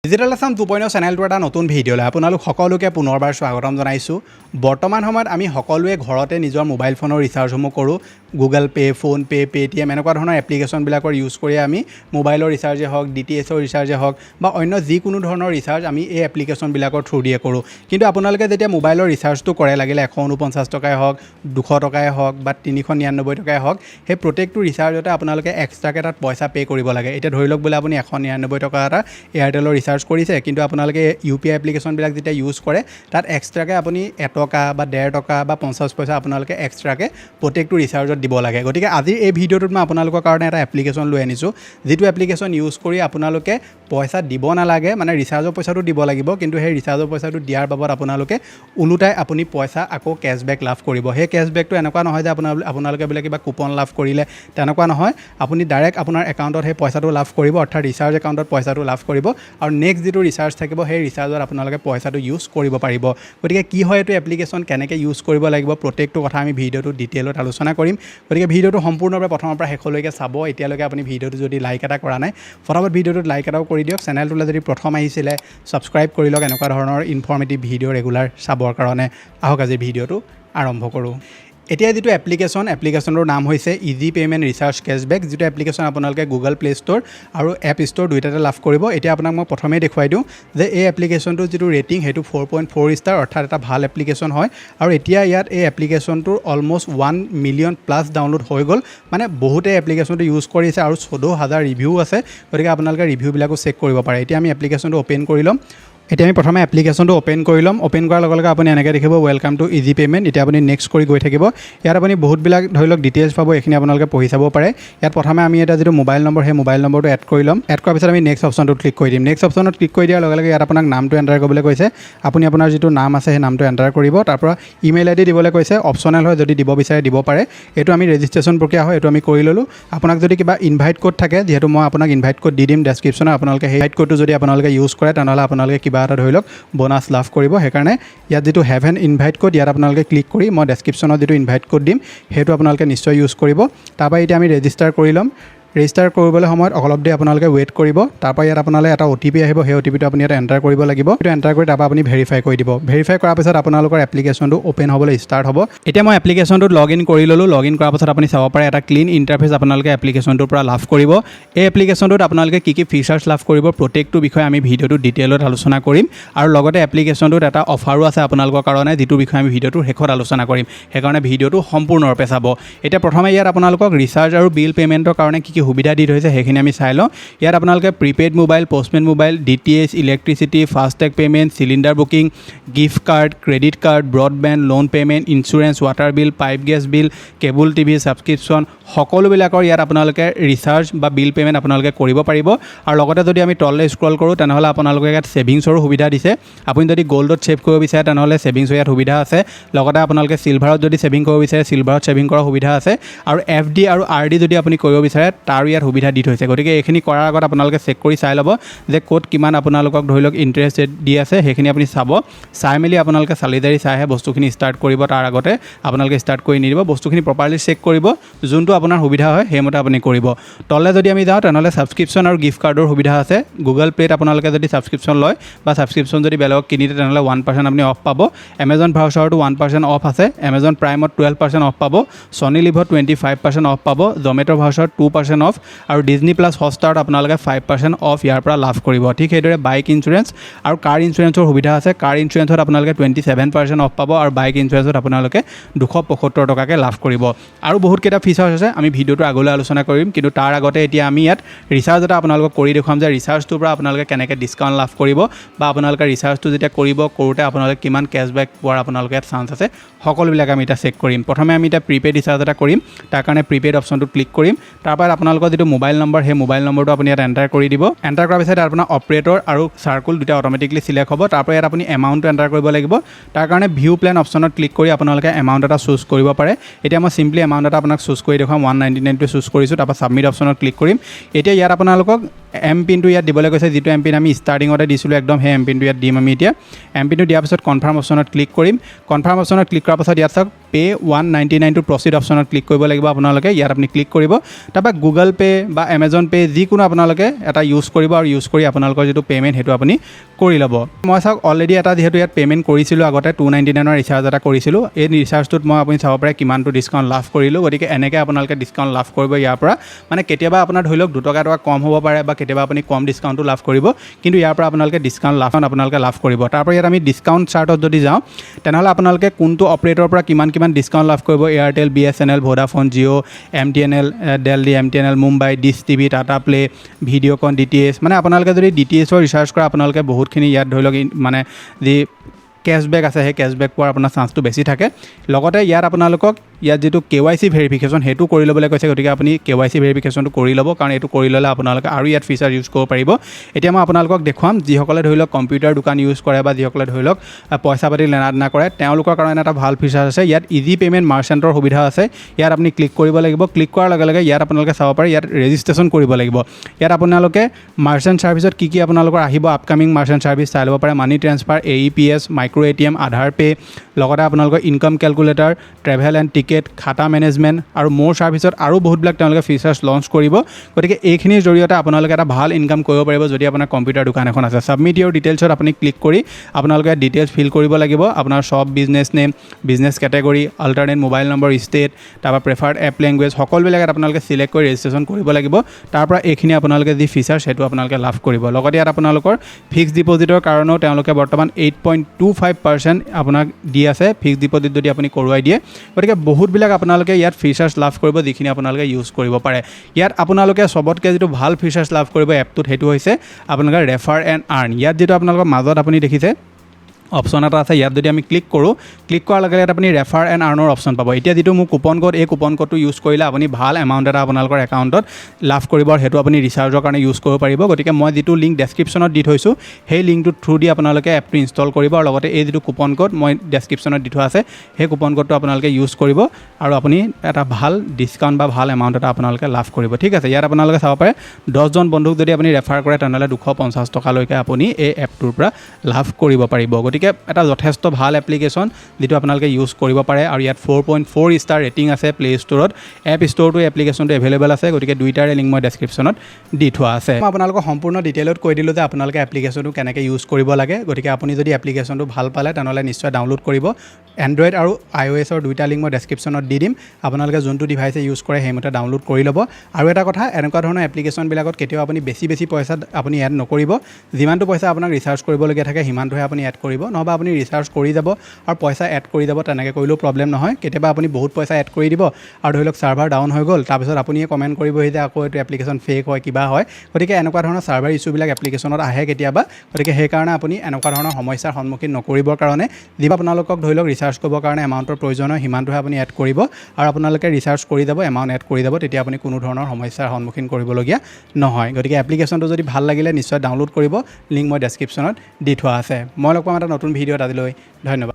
Digital Assam 2.0 চেনেলটো এটা নতুন ভিডিঅ'লৈ আপোনালোক সকলোকে পুনৰবাৰ স্বাগতম জনাইছোঁ। বৰ্তমান সময়ত আমি সকলোৱে ঘৰতে নিজৰ মোবাইল ফোনৰ ৰিচাৰ্জসমূহ কৰোঁ। গুগল পে', ফোনপে', পে'টিএম এনেকুৱা ধৰণৰ এপ্লিকেশ্যনবিলাকৰ ইউজ কৰি আমি মোবাইলৰ ৰিচাৰ্জে হওক, DTHৰ ৰিচাৰ্জে হওক বা অন্য যিকোনো ধৰণৰ ৰিচাৰ্জ আমি এই এপ্লিকেশ্যনবিলাকৰ থ্ৰু দিয়ে কৰোঁ। কিন্তু আপোনালোকে যেতিয়া মোবাইলৰ ৰিচাৰ্জটো কৰে, লাগিলে 149 টকাই হওক, 200 টকাই হওক বা 399 টকাই হওক, সেই প্ৰত্যেকটো ৰিচাৰ্জতে আপোনালোকে এক্সট্ৰাকৈ তাত পইচা পে' কৰিব লাগে। এতিয়া ধৰি লওক বোলে আপুনি 199 টকা এটা এয়াৰটেলৰ ৰিচাৰ্জ কৰিছে, কিন্তু আপোনালোকে UPI এপ্লিকেশ্যনবিলাক যেতিয়া ইউজ কৰে তাত এক্সট্ৰাকৈ আপুনি 1 টকা বা 1.5 টকা বা 50 পইচা আপোনালোকে এক্সট্ৰাকৈ প্ৰত্যেকটো ৰিচাৰ্জত দিব লাগে। গতিকে আজিৰ এই ভিডিঅ'টোত মই আপোনালোকৰ কাৰণে এটা এপ্লিকেশ্যন লৈ আনিছোঁ, যিটো এপ্লিকেশ্যন ইউজ কৰি আপোনালোকে পইচা দিব নালাগে, মানে ৰিচাৰ্জৰ পইচাটো দিব লাগিব, কিন্তু সেই ৰিচাৰ্জৰ পইচাটো দিয়াৰ বাবদ আপোনালোকে ওলোটাই আপুনি পইচা আকৌ কেছবেক লাভ কৰিব। সেই কেছবেকটো এনেকুৱা নহয় যে আপোনালোকে বোলে কিবা কুপন লাভ কৰিলে, তেনেকুৱা নহয়। আপুনি ডাইৰেক্ট আপোনাৰ একাউণ্টত সেই পইচাটো লাভ কৰিব, অৰ্থাৎ ৰিচাৰ্জ একাউণ্টত পইচাটো লাভ কৰিব আৰু নেক্সট যিটো ৰিচাৰ্জ থাকিব সেই ৰিচাৰ্জত আপোনালোকে পইচাটো ইউজ কৰিব পাৰিব। গতিকে কি হয় এইটো এপ্লিকেশ্যন, কেনেকৈ ইউজ কৰিব লাগিব, প্ৰত্যেকটো কথা আমি ভিডিঅ'টো ডিটেইলত আলোচনা কৰিম। গতিকে ভিডিঅ'টো সম্পূৰ্ণভাৱে প্ৰথমৰ পৰা শেষলৈকে চাব। এতিয়ালৈকে আপুনি ভিডিঅ'টো যদি লাইক এটা কৰা নাই, ফটাফট ভিডিঅ'টোত লাইক এটাও কৰি দিয়ক। চেনেলটোলৈ যদি প্ৰথম আহিছিলে ছাবস্ক্ৰাইব কৰি লওক এনেকুৱা ধৰণৰ ইনফৰ্মেটিভ ভিডিঅ' ৰেগুলাৰ চাবৰ কাৰণে। আহক আজি ভিডিঅ'টো আৰম্ভ কৰোঁ। এতিয়া যিটো এপ্লিকেশ্যনটোৰ নাম হৈছে ইজি পে'মেণ্ট ৰিচাৰ্জ কেছবেক, যিটো এপ্লিকেশ্যন আপোনালোকে গুগল প্লে' ষ্ট'ৰ আৰু এপ ষ্ট'ৰ দুয়োটাতে লাভ কৰিব। এতিয়া আপোনাক মই প্ৰথমেই দেখুৱাই দিওঁ যে এই এপ্লিকেশ্যনটোৰ যিটো ৰেটিং সেইটো 4.4 ষ্টাৰ, অৰ্থাৎ এটা ভাল এপ্লিকেশ্যন হয়। আৰু এতিয়া ইয়াত এই এপ্লিকেশ্যনটোৰ অলম'ষ্ট 1 মিলিয়ন প্লাছ ডাউনলোড হৈ গ'ল, মানে বহুতে এপ্লিকেশ্যনটো ইউজ কৰিছে আৰু 14,000 ৰিভিউ আছে। গতিকে আপোনালোকে ৰিভিউবিলাকো চেক কৰিব পাৰে। এতিয়া আমি এপ্লিকেশ্যনটো অ'পেন কৰি ল'ম। এতিয়া আমি প্ৰথমে এপ্লিকেশ্যনটো অ'পেন কৰি ল'ম। অ'পেন কৰাৰ লগে লগে আপুনি এনেকৈ দেখিব ৱেলকাম টু ইজি পে'মেণ্ট। এতিয়া আপুনি নেক্সট কৰি গৈ থাকিব। ইয়াত আপুনি বহুতবিলাক ধৰি লওক ডিটেইলছ পাব, এইখিনি আপোনালোকে পঢ়ি চাব পাৰে। ইয়াত প্ৰথমে আমি এটা যিটো মোবাইল নম্বৰ, সেই মোবাইল নম্বৰটো এড কৰি ল'ম। এড কৰাৰ পিছত আমি নেক্সট অপশ্যনটোত ক্লিক কৰি দিম। নেক্সট অপশ্যনত ক্লিক কৰি দিয়াৰ লগে লগে ইয়াত আপোনাক নামটো এণ্টাৰ কৰিবলৈ কৈছে। আপুনি আপোনাৰ যিটো নাম আছে সেই নামটো এণ্টাৰ কৰিব। তাৰপৰা ইমেইল ID দিবলৈ কৈছে, অপশ্যনেল হয়, যদি দিব বিচাৰে দিব পাৰে। এইটো আমি ৰেজিষ্ট্ৰেশ্যন প্ৰক্ৰিয়া হয়, এইটো আমি কৰি ল'লোঁ। আপোনাক যদি কিবা ইনভাইট কোড থাকে, যিহেতু মই আপোনাক ইনভাইট কোড দি দিম ডেছক্ৰিপশ্যনত, আপোনালোকে সেই ইনভাইট কোডটো যদি আপোনালোকে ইউজ কৰে তেনেহ'লে আপোনালোকে কিবা এটা ধৰি লওক বোনাছ লাভ কৰিব। সেইকাৰণে ইয়াত যিটো হেভ এন ইনভাইট কোড, ইয়াত আপোনালোকে ক্লিক কৰি মই ডেছক্ৰিপশ্যনত যিটো ইনভাইট কোড দিম সেইটো আপোনালোকে নিশ্চয় ইউজ কৰিব। তাৰপৰা এতিয়া আমি ৰেজিষ্টাৰ কৰি ল'ম। ৰেজিষ্টাৰ কৰিবলৈ সময়ত অলপ দেৰি আপোনালোকে ৱেইট কৰিব। তাৰপৰা ইয়াত আপোনালোকে এটা OTP আহিব, সেই OTPটো আপুনি ইয়াত এণ্টাৰ কৰিব লাগিব। সেইটো এণ্টাৰ কৰি তাৰপৰা আপুনি ভেৰিফাই কৰি দিব। ভেৰিফাই কৰাৰ পিছত আপোনালোকৰ এপ্লিকেশ্যনটো অ'পেন হ'বলৈ ষ্টাৰ্ট হ'ব। এতিয়া মই এপ্লিকেশ্যনটোত লগ ইন কৰি ল'লোঁ। লগ ইন কৰাৰ পাছত আপুনি চাব পাৰে এটা ক্লিন ইণ্টাৰফেচ আপোনালোকে এপ্লিকেশ্যনটোৰ পৰা লাভ কৰিব। এই এপ্লিকেশ্যনটোত আপোনালোকে কি ফিচাৰ্ছ লাভ কৰিব, প্ৰত্যেকটো বিষয়ে আমি ভিডিঅ'টো ডিটেইলত আলোচনা কৰিম। আৰু লগতে এপ্লিকেশ্যনটোত এটা অফাৰো আছে আপোনালোকৰ কাৰণে, যিটো বিষয়ে আমি ভিডিঅ'টোৰ শেষত আলোচনা কৰিম। সেইকাৰণে ভিডিঅ'টো সম্পূৰ্ণৰূপে চাব। এতিয়া প্ৰথমে ইয়াত আপোনালোকক ৰিচাৰ্জ আৰু বিল পে'মেণ্টৰ কাৰণে কি সুবিধা দি থৈছে সেইখিনি আমি চাই লওঁ। ইয়াত আপোনালোকে prepaid mobile, postpaid mobile, DTH, electricity, FASTag payment, cylinder booking, gift card, credit card, broadband, loan payment, insurance, water bill, pipe gas bill, cable TV subscription, সকলোবিলাকৰ ইয়াত আপোনালোকে ৰিচাৰ্জ বা বিল পে'মেণ্ট আপোনালোকে কৰিব পাৰিব। আৰু লগতে যদি আমি তললৈ স্ক্ৰল কৰোঁ তেনেহ'লে আপোনালোকে ইয়াত ছেভিংছৰো সুবিধা দিছে। আপুনি যদি গ'ল্ডত ছেভ কৰিব বিচাৰে তেনেহ'লে ছেভিংছৰ ইয়াত সুবিধা আছে। লগতে আপোনালোকে চিলভাৰত যদি ছেভিং কৰিব বিচাৰে চিলভাৰত ছেভিং কৰাৰ সুবিধা আছে। আৰু FD আৰু RD যদি আপুনি কৰিব বিচাৰে তাৰো ইয়াত সুবিধা দি থৈছে। গতিকে এইখিনি কৰাৰ আগত আপোনালোকে চেক কৰি চাই ল'ব যে ক'ত কিমান আপোনালোকক ধৰি লওক ইণ্টাৰেষ্ট ৰেট দি আছে, সেইখিনি আপুনি চাব। চাই মেলি আপোনালোকে চালি জাৰি চাইহে বস্তুখিনি ষ্টাৰ্ট কৰিব। তাৰ আগতে আপোনালোকে ষ্টাৰ্ট কৰি নিদিব, বস্তুখিনি প্ৰপাৰলি চেক কৰিব, যোনটো আপোনাৰ সুবিধা হয় সেইমতে আপুনি কৰিব। তললৈ যদি আমি যাওঁ তেনেহ'লে ছাবস্ক্ৰিপশ্যন আৰু গিফ্ট কাৰ্ডৰ সুবিধা আছে। গুগল প্লে'ত আপোনালোকে যদি ছাবস্ক্ৰিপশ্যন লয় বা ছাবস্ক্ৰিপশ্যন যদি বেলেগক কিনিতে তেনেহ'লে 1% আপুনি অফ পাব। এমেজন ভাউচাৰতো 1% অফ আছে। এমেজন প্ৰাইমত 12% অফ পাব। ছনী লিভত 25% অফ পাব। জমেট' ভাউচাৰত 2% অফ আৰু ডিজনি প্লাছ হটষ্টাৰত আপোনালোকে 5% অফ ইয়াৰ পৰা লাভ কৰিব। ঠিক সেইদৰে বাইক ইঞ্চুৰেঞ্চ আৰু কাৰ ইঞ্চুৰেঞ্চৰ সুবিধা আছে। কাৰ ইঞ্চুৰেঞ্চত আপোনালোকে 27% অফ পাব আৰু বাইক ইঞ্চুৰেঞ্চত আপোনালোকে 275 টকাকৈ লাভ কৰিব। আৰু বহুতকেইটা ফিচাৰ্ছ আছে, আমি ভিডিঅ'টো আগলৈ আলোচনা কৰিম। কিন্তু তাৰ আগতে এতিয়া আমি ইয়াত ৰিচাৰ্জ এটা আপোনালোকক কৰি দেখুৱাম যে ৰিচাৰ্জটোৰ পৰা আপোনালোকে কেনেকৈ ডিছকাউণ্ট লাভ কৰিব বা আপোনালোকে ৰিচাৰ্জটো যেতিয়া কৰোঁতে আপোনালোকে কিমান কেছবেক পোৱাৰ আপোনালোকে ইয়াত চান্স আছে, সকলোবিলাক আমি এতিয়া চেক কৰিম। প্ৰথমে আমি এতিয়া প্ৰিপেইড ৰিচাৰ্জ এটা কৰিম। তাৰ কাৰণে প্ৰিপেইড অপশ্যনটো ক্লিক কৰিম। তাৰপৰা আপোনালোকৰ যিটো মোবাইল নম্বৰ সেই মোবাইল নম্বৰটো আপুনি ইয়াত এণ্টাৰ কৰি দিব। এণ্টাৰ কৰাৰ পিছত আপোনাৰ অপাৰেটৰ আৰু চাৰ্কুল দুটা অট'মেটিকলি চিলেক্ট হ'ব। তাৰপৰা ইয়াত আপুনি এমাউণ্টটো এণ্টাৰ কৰিব লাগিব। তাৰ কাৰণে ভিউ প্লেন অপশ্যনত ক্লিক কৰি আপোনালোকে এমাউণ্ট এটা চুজ কৰিব পাৰে। এতিয়া মই চিম্পলি এমাউণ্ট এটা আপোনাক চুজ কৰি দেখুৱাম। 199টো চুজ কৰিছোঁ। তাৰপৰা ছাবমিট অপশ্যনত ক্লিক কৰিম। এতিয়া ইয়াত আপোনালোকক এম পিনটো ইয়াত দিবলৈ কৈছে, যিটো এম পিন আমি ষ্টাৰ্টিঙতে দিছিলোঁ একদম সেই এম পিনটো ইয়াত দিম আমি এতিয়া। এম পিনটো দিয়াৰ পিছত কনফাৰ্ম অপশ্যনত ক্লিক কৰিম। কনফাৰ্ম অপশ্যনত ক্লিক কৰাৰ পাছত ইয়াত চাওক পে 199 টু প্ৰচিড অপশ্যনত ক্লিক কৰিব লাগিব আপোনালোকে। ইয়াত আপুনি ক্লিক কৰিব, তাৰপৰা গুগল পে' বা এমেজন পে' যিকোনো আপোনালোকে এটা ইউজ কৰিব আৰু ইউজ কৰি আপোনালোকৰ যিটো পে'মেণ্ট সেইটো আপুনি কৰি ল'ব। মই চাওক অলৰেডি এটা যিহেতু ইয়াত পে'মেণ্ট কৰিছিলোঁ আগতে 299ৰ ৰিচাৰ্জ এটা কৰিছিলোঁ, এই ৰিচাৰ্জটোত মই আপুনি চাব পাৰে কিমানটো ডিছকাউণ্ট লাভ কৰিলোঁ। গতিকে এনেকৈ আপোনালোকে ডিছকাউণ্ট লাভ কৰিব ইয়াৰ পৰা। মানে কেতিয়াবা আপোনাৰ ধৰি লওক 2 টকা কম হ'ব পাৰে বা কেতিয়াবা আপুনি কম ডিছকাউণ্টটো লাভ কৰিব, কিন্তু ইয়াৰ পৰা আপোনালোকে ডিছকাউণ্ট আপোনালোকে লাভ কৰিব। তাৰপৰা ইয়াত আমি ডিছকাউণ্ট চাৰ্টত যদি যাওঁ তেনেহ'লে আপোনালোকে কোনটো অপাৰেটৰৰ পৰা কিমান ডিছকাউণ্ট লাভ কৰিব, Airtel, BSNL, Vodafone, Jio', MTNL, Delhi, MTNL, Mumbai, dish TV, Tata play, Videocon, DTH, মানে আপোনালোকে যদি DTHৰ ৰিচাৰ্জ কৰা আপোনালোকে বহুতখিনি ইয়াত ধৰি লওক মানে যি কেছবেক আছে সেই কেছবেক পোৱাৰ আপোনাৰ চান্সটো বেছি থাকে। লগতে ইয়াত আপোনালোকক ইয়াত যিটো KYC ভেৰিফিকেশ্যন সেইটো কৰি ল'বলৈ কৈছে, গতিকে আপুনি KYC ভেৰিফিকেশ্যনটো কৰি ল'ব, কাৰণ এইটো কৰি ল'লে আপোনালোকে আৰু ইয়াত ফিচাৰ ইউজ কৰিব পাৰিব। এতিয়া মই আপোনালোকক দেখুৱাম যিসকলে ধৰি লওক কম্পিউটাৰ দোকান ইউজ কৰে বা যিসকলে ধৰি লওক পইচা পাতি লেনা দেনা কৰে, তেওঁলোকৰ কাৰণে এটা ভাল ফিচাৰ আছে। ইয়াত ইজি পে'মেণ্ট মাৰ্চেণ্টৰ সুবিধা আছে। ইয়াত আপুনি ক্লিক কৰিব লাগিব। ক্লিক কৰাৰ লগে লগে ইয়াত আপোনালোকে চাব পাৰে ইয়াত ৰেজিষ্ট্ৰেশ্যন কৰিব লাগিব। ইয়াত আপোনালোকে মাৰ্চেণ্ট ছাৰ্ভিচত কি আপোনালোকৰ আহিব, আপকামিং মাৰ্চেণ্ট ছাৰ্ভিচ চাই ল'ব পাৰে, মানি ট্ৰেন্সফাৰ, AEPS, মাইক্ৰ' ATM, আধাৰ পে', লগতে আপোনালোকৰ income calculator, travel and ticket, খাতা মেনেজমেণ্ট আৰু মোৰ ছাৰ্ভিচত আৰু বহুতবিলাক তেওঁলোকে ফিচাৰ্ছ লঞ্চ কৰিব। গতিকে এইখিনিৰ জৰিয়তে আপোনালোকে এটা ভাল ইনকাম কৰিব পাৰিব যদি আপোনাৰ কম্পিউটাৰ দোকান এখন আছে। ছাবমিট ইউৰ ডিটেইলছত আপুনি ক্লিক কৰি আপোনালোকে ডিটেইলছ ফিল কৰিব লাগিব। আপোনাৰ shop, business name, business category, alternate mobile number, state, তাৰপৰা প্ৰেফাৰ্ড এপ লেংগুৱেজ সকলোবিলাক আপোনালোকে চিলেক্ট কৰি ৰেজিষ্ট্ৰেশ্যন কৰিব লাগিব। তাৰপৰা এইখিনি আপোনালোকে যি ফিচাৰ্ছ সেইটো আপোনালোকে লাভ কৰিব। লগতে ইয়াত আপোনালোকৰ ফিক্সড ডিপ'জিটৰ কাৰণেও তেওঁলোকে বৰ্তমান 8.25% আপোনাক দি আছে ফিক্সড ডিপ'জিট যদি আপুনি কৰোৱাই দিয়ে। গতিকে বহুতবিলাক আপোনালোকে ইয়াত ফিচাৰ্ছ লাভ কৰিব যিখিনি আপোনালোকে ইউজ কৰিব পাৰে। ইয়াত আপোনালোকে চবতকৈ যিটো ভাল ফিচাৰ্ছ লাভ কৰিব এপটোত সেইটো হৈছে আপোনালোকে ৰেফাৰ এণ্ড আৰ্ণ। ইয়াত যিটো আপোনালোকৰ মাজত আপুনি দেখিছে অপশ্যন এটা আছে, ইয়াত যদি আমি ক্লিক কৰোঁ, ক্লিক কৰাৰ লগে লগে আপুনি ৰেফাৰ এণ্ড আৰ্ণৰ অপশ্যন পাব। এতিয়া যিটো মোৰ কুপন কোড, এই কুপন কোডটো ইউজ কৰিলে আপুনি ভাল এমাউণ্ট এটা আপোনালোকৰ একাউণ্টত লাভ কৰিব আৰু সেইটো আপুনি ৰিচাৰ্জৰ কাৰণে ইউজ কৰিব পাৰিব। গতিকে মই যিটো লিংক ডেছক্ৰিপশ্যনত দি থৈছোঁ সেই লিংকটোৰ থ্ৰু দি আপোনালোকে এপটো ইনষ্টল কৰিব আৰু লগতে এই যিটো কুপন কোড মই ডেছক্ৰিপশ্যনত দি থোৱা আছে সেই কুপন কোডটো আপোনালোকে ইউজ কৰিব আৰু আপুনি এটা ভাল ডিছকাউণ্ট বা ভাল এমাউণ্ট এটা আপোনালোকে লাভ কৰিব। ঠিক আছে, ইয়াত আপোনালোকে চাব পাৰে 10জন বন্ধুক যদি আপুনি ৰেফাৰ কৰে তেনেহ'লে 250 টকালৈকে আপুনি এই এপটোৰ পৰা লাভ কৰিব পাৰিব। গতিকে এটা যথেষ্ট ভাল এপ্লিকেশ্যন যিটো আপোনালোকে ইউজ কৰিব পাৰে আৰু ইয়াত 4.4 ষ্টাৰ ৰেটিং আছে প্লে ষ্ট'ৰত। এপ ষ্ট'ৰটো এপ্লিকেশ্যনটো এভেইলেবল আছে, গতিকে দুইটাৰে লিংক মই ডেছক্ৰিপশ্যনত দি থোৱা আছে। মই আপোনালোকক সম্পূৰ্ণ ডিটেইলত কৈ দিলোঁ যে আপোনালোকে এপ্লিকেশ্যনটো কেনেকৈ ইউজ কৰিব লাগে। গতিকে আপুনি যদি এপ্লিকেশ্যনটো ভাল পালে তেনেহ'লে নিশ্চয় ডাউনলোড কৰিব। এণ্ড্ৰইড আৰু iOS-ৰ দুইটা লিংক মই ডেছক্ৰিপশ্যনত দি দিম, আপোনালোকে যোনটো ডিভাইচে ইউজ কৰে সেইমতে ডাউনলোড কৰি ল'ব। আৰু এটা কথা, এনেকুৱা ধৰণৰ এপ্লিকেশ্যনবিলাকত কেতিয়াও আপুনি বেছি পইচা আপুনি এড নকৰিব। যিমানটো পইচা আপোনাক ৰিচাৰ্জ কৰিবলগীয়া থাকে সিমানটোহে আপুনি এড কৰিব, নহ'বা আপুনি ৰিচাৰ্জ কৰি যাব আৰু পইচা এড কৰি যাব, তেনেকৈ কৰিলেও প্ৰব্লেম নহয়। কেতিয়াবা আপুনি বহুত পইচা এড কৰি দিব আৰু ধৰি লওক ছাৰ্ভাৰ ডাউন হৈ গ'ল, তাৰপিছত আপুনিয়ে কমেণ্ট কৰিবহি যে আকৌ এইটো এপ্লিকেশ্যন ফেক হয়, কিবা হয়। গতিকে এনেকুৱা ধৰণৰ ছাৰ্ভাৰ ইছ্যুবিলাক এপ্লিকেশ্যনত আহে কেতিয়াবা। গতিকে সেইকাৰণে আপুনি এনেকুৱা ধৰণৰ সমস্যাৰ সন্মুখীন নকৰিবৰ কাৰণে যিমান আপোনালোকক ধৰি লওক ৰিচাৰ্জ কৰিবৰ কাৰণে এমাউণ্টৰ প্ৰয়োজন হয় সিমানটোহে আপুনি এড কৰিব আৰু আপোনালোকে ৰিচাৰ্জ কৰি যাব, এমাউণ্ট এড কৰি যাব, তেতিয়া আপুনি কোনো ধৰণৰ সমস্যাৰ সন্মুখীন কৰিবলগীয়া নহয়। গতিকে এপ্লিকেশ্যনটো যদি ভাল লাগিলে নিশ্চয় ডাউনলোড কৰিব, লিংক মই ডেছক্ৰিপশ্যনত দি থোৱা আছে। মই লগ পাম এটা নতুন ভিডিঅ'ত। আজিলৈ ধন্যবাদ।